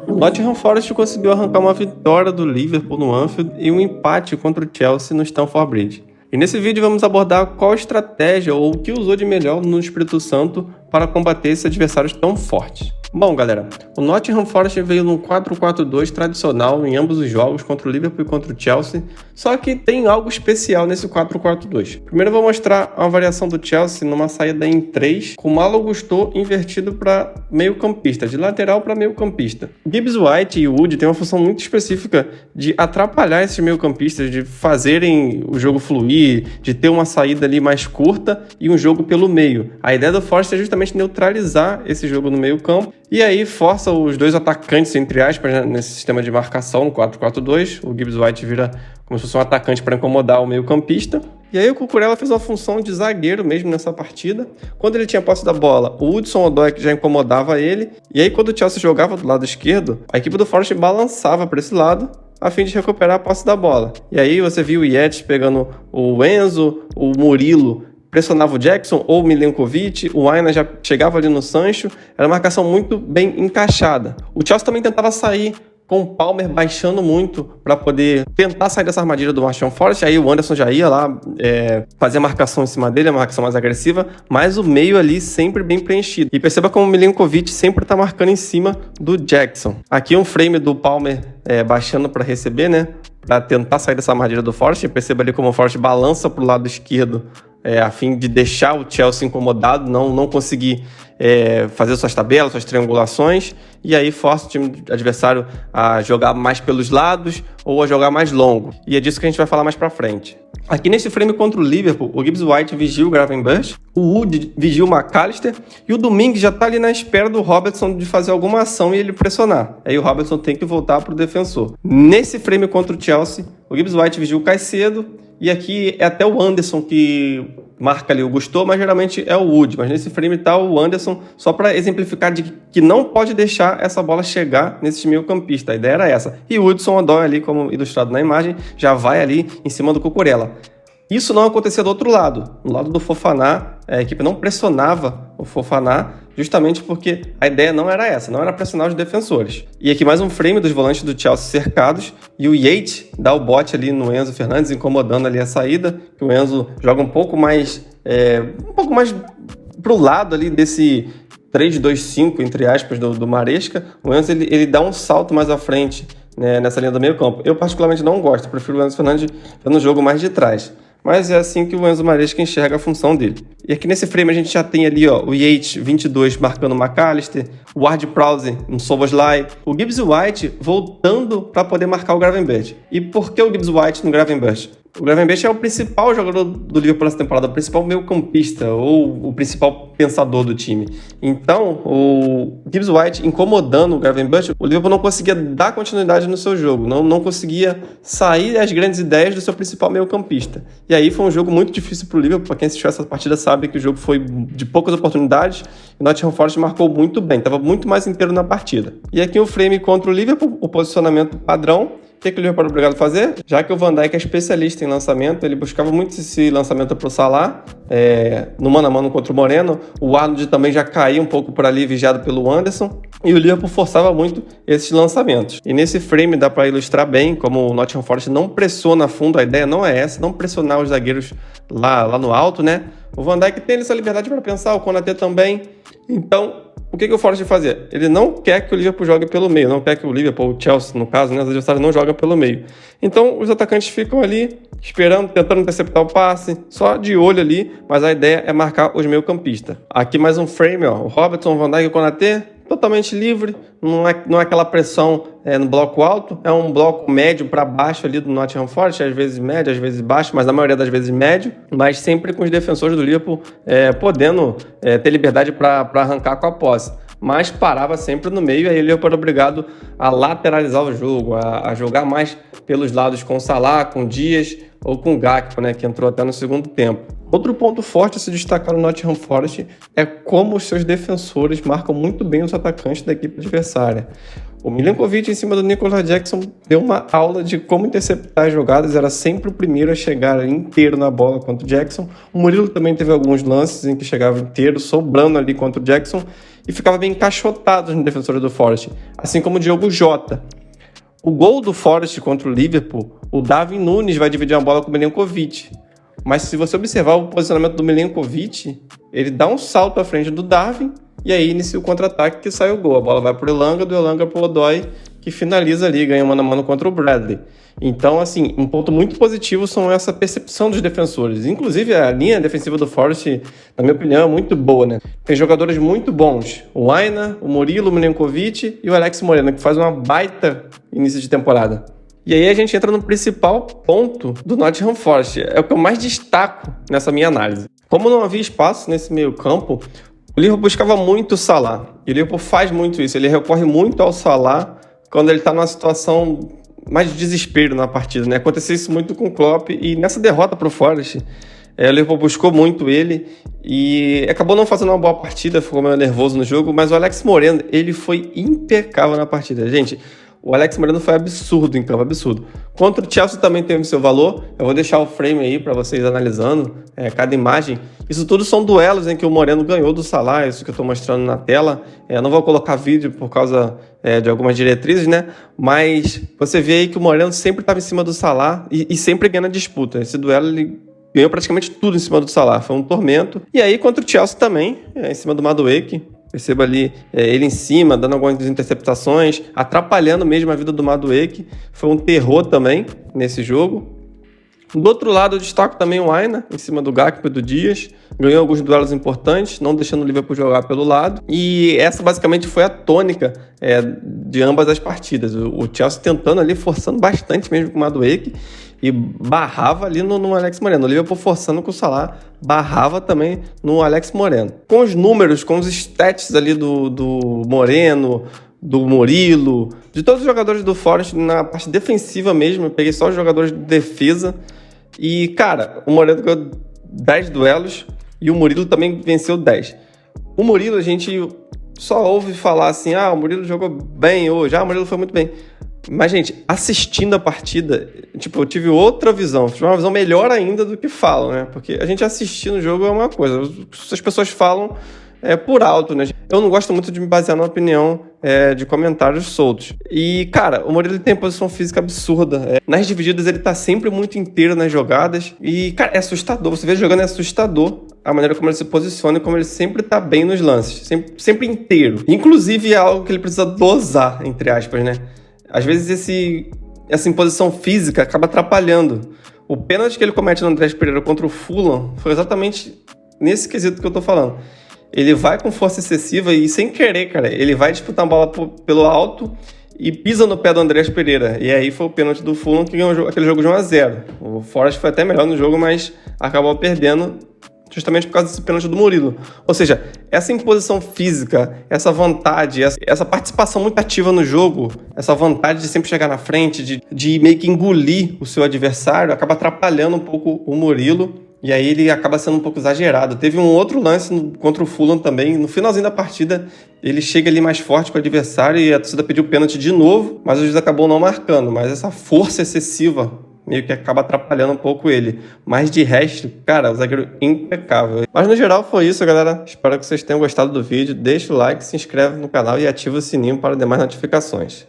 O Nottingham Forest conseguiu arrancar uma vitória do Liverpool no Anfield e um empate contra o Chelsea no Stamford Bridge. E nesse vídeo vamos abordar qual estratégia ou o que usou de melhor no Espírito Santo para combater esses adversários tão fortes. Bom, galera, o Nottingham Forest veio no 4-4-2 tradicional em ambos os jogos, contra o Liverpool e contra o Chelsea, só que tem algo especial nesse 4-4-2. Primeiro eu vou mostrar uma variação do Chelsea numa saída em 3, com o Malo Gusto invertido para meio campista, de lateral para meio campista. Gibbs White e Wood têm uma função muito específica de atrapalhar esses meio campistas, de fazerem o jogo fluir, de ter uma saída ali mais curta e um jogo pelo meio. A ideia do Forest é justamente neutralizar esse jogo no meio campo e aí força os dois atacantes, entre aspas, né, nesse sistema de marcação no 4-4-2. O Gibbs White vira como se fosse um atacante para incomodar o meio campista. E aí o Cucurella fez uma função de zagueiro mesmo nessa partida. Quando ele tinha posse da bola, o Hudson-Odoi já incomodava ele. E aí quando o Chelsea jogava do lado esquerdo, a equipe do Forest balançava para esse lado a fim de recuperar a posse da bola. E aí você viu o Yates pegando o Enzo, o Murilo pressionava o Jackson ou o Milenkovic, o Aina já chegava ali no Sancho, era uma marcação muito bem encaixada. O Chelsea também tentava sair com o Palmer baixando muito para poder tentar sair dessa armadilha do Nottingham Forest. Aí o Anderson já ia lá fazer a marcação em cima dele, a marcação mais agressiva, mas o meio ali sempre bem preenchido. E perceba como o Milenkovic sempre está marcando em cima do Jackson. Aqui um frame do Palmer baixando para receber, né? Para tentar sair dessa armadilha do Forest. Perceba ali como o Forest balança para o lado esquerdo a fim de deixar o Chelsea incomodado, não conseguir fazer suas tabelas, suas triangulações, e aí força o time adversário a jogar mais pelos lados ou a jogar mais longo. E é disso que a gente vai falar mais pra frente. Aqui nesse frame contra o Liverpool, o Gibbs White vigia o Gravenberch, o Wood vigia o McAllister e o Domingues já tá ali na espera do Robertson de fazer alguma ação e ele pressionar. Aí o Robertson tem que voltar pro defensor. Nesse frame contra o Chelsea, o Gibbs White vigia o Caicedo, e aqui é até o Anderson que marca ali o Gusto, mas geralmente é o Wood. Mas nesse frame tá o Anderson, só para exemplificar de que não pode deixar essa bola chegar nesse meio campista. A ideia era essa. E o Hudson-Odoi ali, como ilustrado na imagem, já vai ali em cima do Cucurella. Isso não acontecia do outro lado. No lado do Fofana, a equipe não pressionava o Fofana, justamente porque a ideia não era essa, não era pressionar os defensores. E aqui mais um frame dos volantes do Chelsea cercados, e o Yates dá o bote ali no Enzo Fernandes, incomodando ali a saída, que o Enzo joga um pouco mais pro lado ali desse 3-2-5, entre aspas, do Maresca. O Enzo ele dá um salto mais à frente, né, nessa linha do meio campo. Eu particularmente não gosto, prefiro o Enzo Fernandes no jogo mais de trás. Mas é assim que o Enzo Maresca enxerga a função dele. E aqui nesse frame a gente já tem ali o Yates 22 marcando o McAllister, o Ward-Prowse no Szoboszlai, o Gibbs White voltando para poder marcar o Gravenberch. E por que o Gibbs White no Gravenberch? O Gravenberch é o principal jogador do Liverpool nessa temporada, o principal meio-campista ou o principal pensador do time. Então, o Gibbs White incomodando o Gravenberch, o Liverpool não conseguia dar continuidade no seu jogo, não conseguia sair as grandes ideias do seu principal meio-campista. E aí foi um jogo muito difícil para o Liverpool. Para quem assistiu essa partida sabe que o jogo foi de poucas oportunidades e o Nottingham Forest marcou muito bem, estava muito mais inteiro na partida. E aqui o frame contra o Liverpool, o posicionamento padrão. O que o Liverpool era obrigado a fazer? Já que o Van Dijk é especialista em lançamento, ele buscava muito esse lançamento para o Salah, no mano a mano contra o Moreno. O Arnold também já caía um pouco por ali, vigiado pelo Anderson. E o Liverpool forçava muito esses lançamentos. E nesse frame dá para ilustrar bem como o Nottingham Forest não pressiona fundo. A ideia não é essa, não pressionar os zagueiros lá no alto, né? O Van Dijk tem essa liberdade para pensar, o Konaté também. Então, o que o Forest vai fazer? Ele não quer que o Liverpool jogue pelo meio, não quer que o Liverpool, o Chelsea, no caso, né, os adversários não jogam pelo meio. Então, os atacantes ficam ali, esperando, tentando interceptar o passe, só de olho ali, mas a ideia é marcar os meio-campistas. Aqui mais um frame, o Robertson, o Van Dijk e o Konaté, totalmente livre, não é aquela pressão no bloco alto, é um bloco médio para baixo ali do Nottingham Forest, às vezes médio, às vezes baixo, mas na maioria das vezes médio, mas sempre com os defensores do Liverpool podendo ter liberdade para arrancar com a posse. Mas parava sempre no meio, aí o Liverpool era obrigado a lateralizar o jogo, a jogar mais pelos lados com o Salah, com o Dias ou com o Gakpo, né, que entrou até no segundo tempo. Outro ponto forte a se destacar no Nottingham Forest é como os seus defensores marcam muito bem os atacantes da equipe adversária. O Milenkovic, em cima do Nicolas Jackson, deu uma aula de como interceptar as jogadas, era sempre o primeiro a chegar inteiro na bola contra o Jackson. O Murilo também teve alguns lances em que chegava inteiro, sobrando ali contra o Jackson. e ficava bem encaixotado nos defensores do Forest, assim como o Diogo Jota. O gol do Forest contra o Liverpool, o Darwin Núñez vai dividir a bola com o Milenkovic. Mas se você observar o posicionamento do Milenkovic, ele dá um salto à frente do Darwin e aí inicia o contra-ataque que sai o gol. A bola vai para o Elanga, do Elanga para o Odoi, que finaliza ali, ganha mano a mano contra o Bradley. Então, assim, um ponto muito positivo são essa percepção dos defensores. Inclusive, a linha defensiva do Forest, na minha opinião, é muito boa, né? Tem jogadores muito bons. O Aina, o Murilo, o Milenkovic e o Alex Moreno, que faz uma baita início de temporada. E aí a gente entra no principal ponto do Nottingham Forest. É o que eu mais destaco nessa minha análise. Como não havia espaço nesse meio campo, o Liverpool buscava muito o Salah. E o Liverpool faz muito isso. Ele recorre muito ao Salah quando ele está numa situação mais de desespero na partida, né? Aconteceu isso muito com o Klopp e nessa derrota para o Forest, o Liverpool buscou muito ele e acabou não fazendo uma boa partida, ficou meio nervoso no jogo, mas o Alex Moreno, ele foi impecável na partida. Gente, o Alex Moreno foi absurdo em campo, absurdo. Contra o Chelsea também teve seu valor. Eu vou deixar o frame aí para vocês analisando cada imagem. Isso tudo são duelos em que o Moreno ganhou do Salah, isso que eu estou mostrando na tela. Não vou colocar vídeo por causa de algumas diretrizes, né? Mas você vê aí que o Moreno sempre estava em cima do Salah e sempre ganha na disputa. Esse duelo ele ganhou praticamente tudo em cima do Salah, foi um tormento. E aí contra o Chelsea também, em cima do Madueke. Perceba ali ele em cima, dando algumas interceptações, atrapalhando mesmo a vida do Madueke. Foi um terror também nesse jogo. Do outro lado, eu destaco também o Aina, em cima do Gakpo e do Dias. Ganhou alguns duelos importantes, não deixando o Liverpool jogar pelo lado. E essa basicamente foi a tônica de ambas as partidas. O Chelsea tentando ali, forçando bastante mesmo com o Madueke. E barrava ali no Alex Moreno. O Liverpool forçando com o Salah, barrava também no Alex Moreno. Com os números, com os stats ali do Moreno, do Murilo, de todos os jogadores do Forest na parte defensiva mesmo, eu peguei só os jogadores de defesa. E, cara, o Moreno ganhou 10 duelos e o Murilo também venceu 10. O Murilo, a gente só ouve falar assim, o Murilo jogou bem hoje, o Murilo foi muito bem. Mas, gente, assistindo a partida, eu tive outra visão, uma visão melhor ainda do que falam, né? Porque a gente assistindo o jogo é uma coisa, as pessoas falam por alto, né? Eu não gosto muito de me basear na opinião de comentários soltos. E, cara, o Murilo tem posição física absurda. Nas divididas ele tá sempre muito inteiro nas jogadas. E, cara, é assustador. Você vê ele jogando, é assustador a maneira como ele se posiciona e como ele sempre tá bem nos lances. Sempre inteiro. Inclusive é algo que ele precisa dosar, entre aspas, né? Às vezes essa imposição física acaba atrapalhando. O pênalti que ele comete no Andrés Pereira contra o Fulham foi exatamente nesse quesito que eu tô falando. Ele vai com força excessiva e sem querer, cara, ele vai disputar a bola pelo alto e pisa no pé do Andrés Pereira. E aí foi o pênalti do Fulham que ganhou aquele jogo de 1-0. O Forest foi até melhor no jogo, mas acabou perdendo justamente por causa desse pênalti do Murilo. Ou seja, essa imposição física, essa vontade, essa participação muito ativa no jogo, essa vontade de sempre chegar na frente, de meio que engolir o seu adversário, acaba atrapalhando um pouco o Murilo. E aí ele acaba sendo um pouco exagerado. Teve um outro lance contra o Fulham também. No finalzinho da partida, ele chega ali mais forte com o adversário e a torcida pediu pênalti de novo, mas o juiz acabou não marcando. Mas essa força excessiva meio que acaba atrapalhando um pouco ele. Mas de resto, cara, o zagueiro impecável. Mas no geral foi isso, galera. Espero que vocês tenham gostado do vídeo. Deixa o like, se inscreve no canal e ativa o sininho para demais notificações.